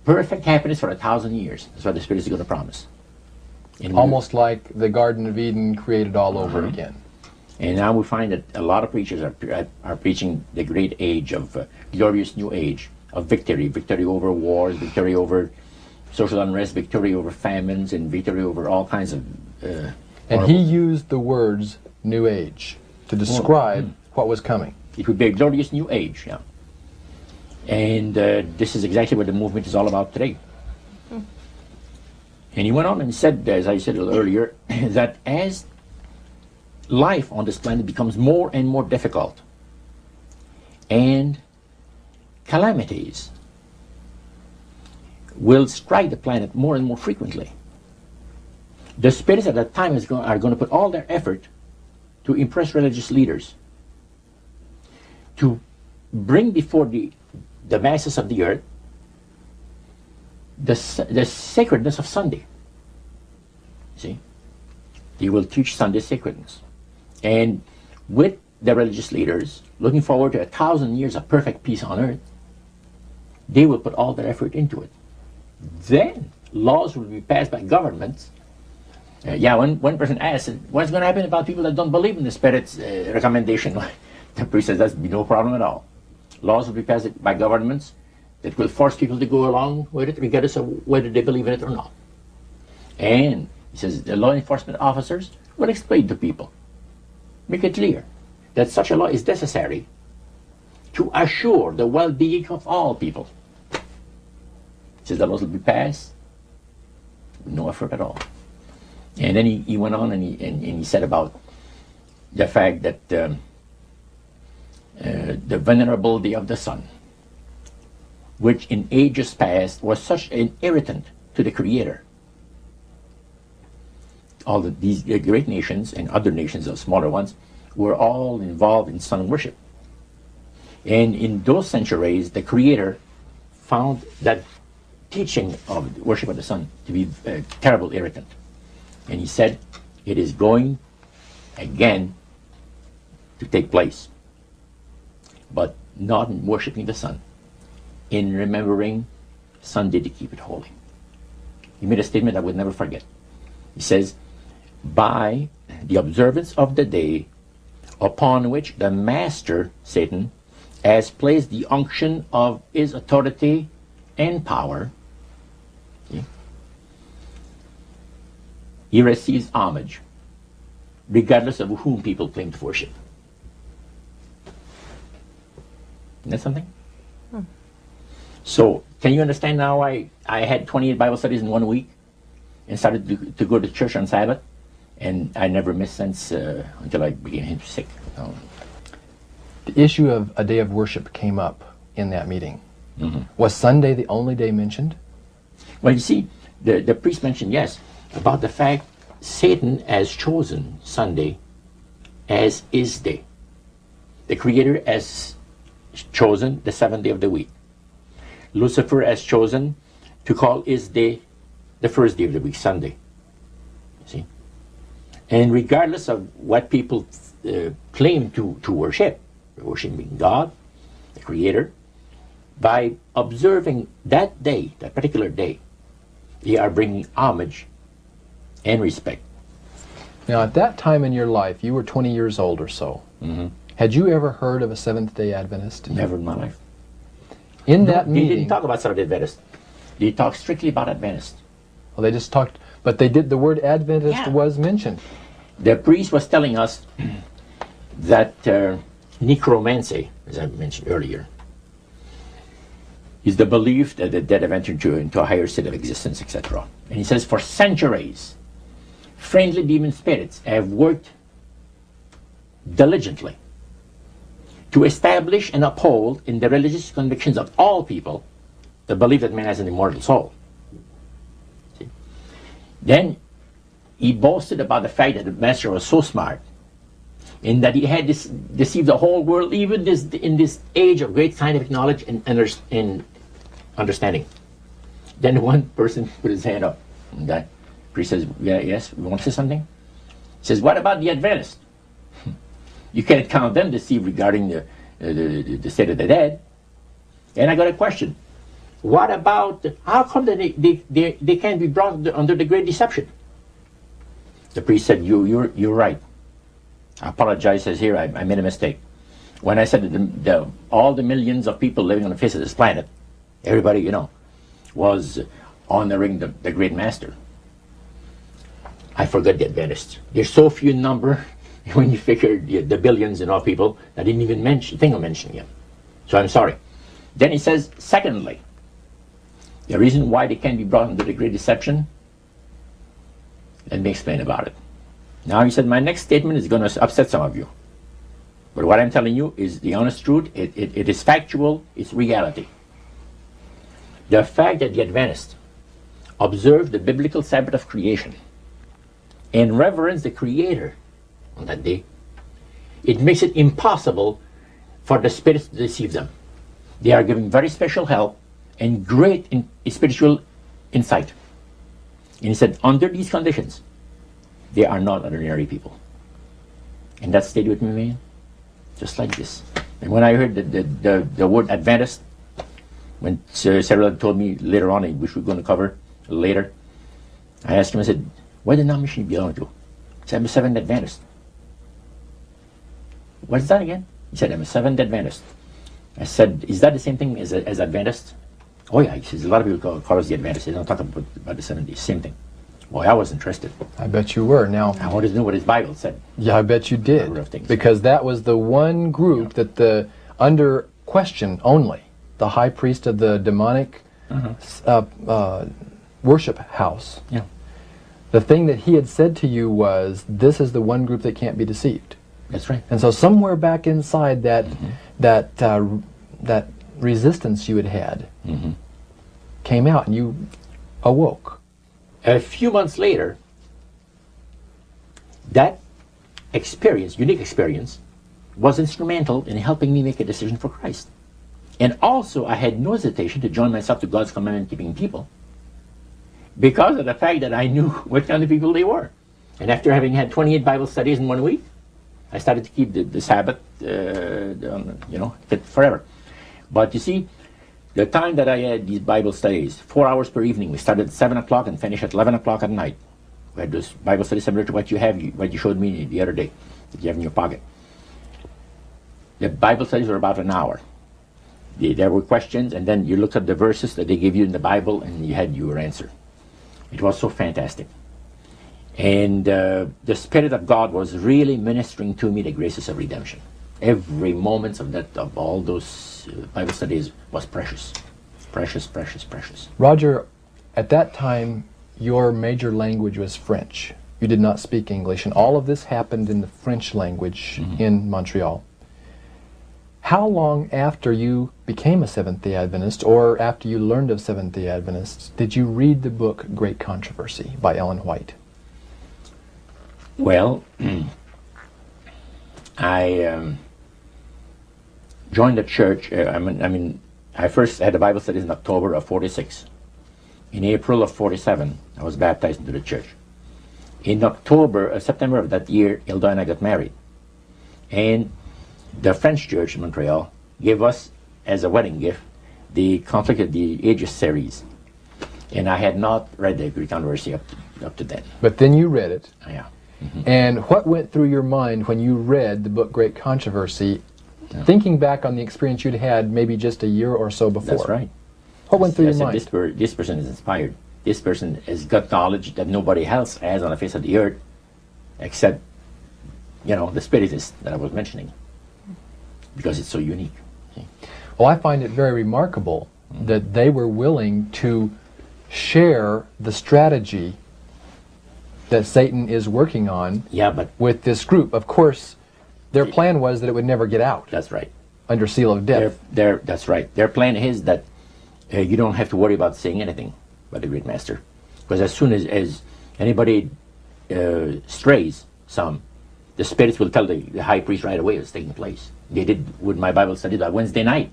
perfect happiness for 1,000 years. That's what the Spirit is going to promise. And almost like the Garden of Eden created all over again. And now we find that a lot of preachers are preaching the great age of glorious new age of victory, victory over wars, victory over social unrest, victory over famines, and victory over all kinds of and he used the words new age to describe what was coming. It would be a glorious new age, yeah. And this is exactly what the movement is all about today. And he went on and said, as I said earlier, that as life on this planet becomes more and more difficult, and calamities will strike the planet more and more frequently, the spirits at that time are going to put all their effort to impress religious leaders, to bring before the masses of the earth the sacredness of Sunday. See? They will teach Sunday sacredness. And with the religious leaders, looking forward to 1,000 years of perfect peace on earth, they will put all their effort into it. Then laws will be passed by governments. One person asked, what's going to happen about people that don't believe in the Spirit's recommendation? The priest says, that's be no problem at all. Laws will be passed by governments that will force people to go along with it, regardless of whether they believe in it or not. And he says the law enforcement officers will explain to people, make it clear that such a law is necessary to assure the well-being of all people. He says the laws will be passed with no effort at all. And then he went on and he said about the fact that the venerability of the sun, which in ages past was such an irritant to the Creator. All these great nations and other nations, of smaller ones, were all involved in sun worship. And in those centuries, the Creator found that teaching of worship of the sun to be a terrible irritant. And he said, it is going again to take place, but not in worshiping the sun, in remembering Sunday to keep it holy. He made a statement I would never forget. He says, by the observance of the day upon which the master, Satan, has placed the unction of his authority and power, he receives homage, regardless of whom people claim to worship. Isn't that something? So, can you understand now why I had 28 Bible studies in 1 week and started to go to church on Sabbath? And I never missed since until I became sick. The issue of a day of worship came up in that meeting. Was Sunday the only day mentioned? Well, you see, the priest mentioned, yes, about the fact Satan has chosen Sunday as his day. The Creator has chosen the seventh day of the week. Lucifer has chosen to call his day the first day of the week, Sunday. See? And regardless of what people claim to worship, worshiping God, the Creator, by observing that day, that particular day, they are bringing homage and respect. Now, at that time in your life, you were 20 years old or so. Had you ever heard of a Seventh-day Adventist? Never in my life. In that meeting... They didn't talk about Seventh-day Adventist. They talked strictly about Adventist. Well, they just talked... But they did... The word Adventist was mentioned. The priest was telling us that necromancy, as I mentioned earlier, is the belief that the dead have entered into a higher state of existence, etc. And he says, for centuries, friendly demon spirits have worked diligently to establish and uphold in the religious convictions of all people the belief that man has an immortal soul. See? Then he boasted about the fact that the master was so smart in that he had deceived the whole world, even in this age of great scientific knowledge and understanding. Then one person put his hand up. And that priest says, yes, we want to say something? He says, what about the Adventists? You can't count them deceived regarding the state of the dead. And I got a question. What about, how come that they can't be brought under the great deception? The priest said, you're right. I apologize, says here, I made a mistake. When I said that all the millions of people living on the face of this planet, everybody, was honoring the great master. I forgot the Adventists. There's so few in number when you figure the billions and all people that didn't even think of mentioning him. So I'm sorry. Then he says, secondly, the reason why they can't be brought under the great deception, let me explain about it. Now he said, my next statement is going to upset some of you. But what I'm telling you is the honest truth. It is factual. It's reality. The fact that the Adventists observe the biblical Sabbath of creation and reverence the Creator on that day, it makes it impossible for the spirits to deceive them. They are given very special help and great spiritual insight. And he said, under these conditions, they are not ordinary people. And that stayed with me, man. Just like this. And when I heard the word Adventist, when Sarah told me later on, which we're going to cover later, I asked him, I said, what denomination do you belong to? He said, I'm a Seventh Adventist. What's that again? He said, I'm a Seventh Adventist. I said, is that the same thing as Adventist? Oh yeah, he says, a lot of people call us the Adventists. They don't talk about the 70s. Same thing. Boy, I was interested. I bet you were. Now, I wanted to know what his Bible said. Yeah, I bet you did. Because that was the one group that under question only, the high priest of the demonic worship house. Yeah. The thing that he had said to you was, this is the one group that can't be deceived. That's right. And so somewhere back inside that that resistance you had came out, and you awoke. A few months later, that experience, unique experience, was instrumental in helping me make a decision for Christ. And also, I had no hesitation to join myself to God's commandment-keeping people because of the fact that I knew what kind of people they were. And after having had 28 Bible studies in 1 week, I started to keep the Sabbath, fit forever. But you see, the time that I had these Bible studies, 4 hours per evening, we started at 7 o'clock and finished at 11 o'clock at night. We had this Bible study similar to what you showed me the other day, that you have in your pocket. The Bible studies were about an hour. There were questions, and then you looked at the verses that they gave you in the Bible, and you had your answer. It was so fantastic. And the Spirit of God was really ministering to me the graces of redemption. Every moment of all those Bible studies was precious. Precious, precious, precious. Roger, at that time, your major language was French. You did not speak English, and all of this happened in the French language in Montreal. How long after you became a Seventh-day Adventist, or after you learned of Seventh-day Adventists, did you read the book Great Controversy by Ellen White? Well, I joined the church. I first had the Bible studies in October of 46. In April of 47, I was baptized into the church. In September of that year, Hilda and I got married. And the French church in Montreal gave us, as a wedding gift, the Conflict of the Ages series. And I had not read the Greek Controversy up to then. But then you read it. Yeah. And what went through your mind when you read the book Great Controversy, thinking back on the experience you'd had maybe just a year or so before? That's right. What went through your mind? This person is inspired. This person has got knowledge that nobody else has on the face of the earth, except, the spiritists that I was mentioning, because it's so unique. Okay. Well, I find it very remarkable that they were willing to share the strategy that Satan is working on with this group. Of course, their plan was that it would never get out. That's right. Under seal of death. That's right. Their plan is that you don't have to worry about saying anything about the great master. Because as soon as anybody strays some, the spirits will tell the high priest right away what's taking place. They did with my Bible study by Wednesday night.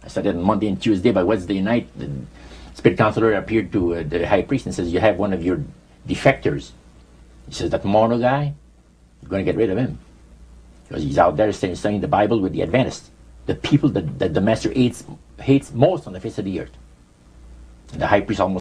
I studied on Monday and Tuesday. By Wednesday night, the spirit counselor appeared to the high priest and says, you have one of your defectors. He says, that Mono guy, you're going to get rid of him. Because he's out there studying the Bible with the Adventists, the people that the master hates most on the face of the earth. The high priest almost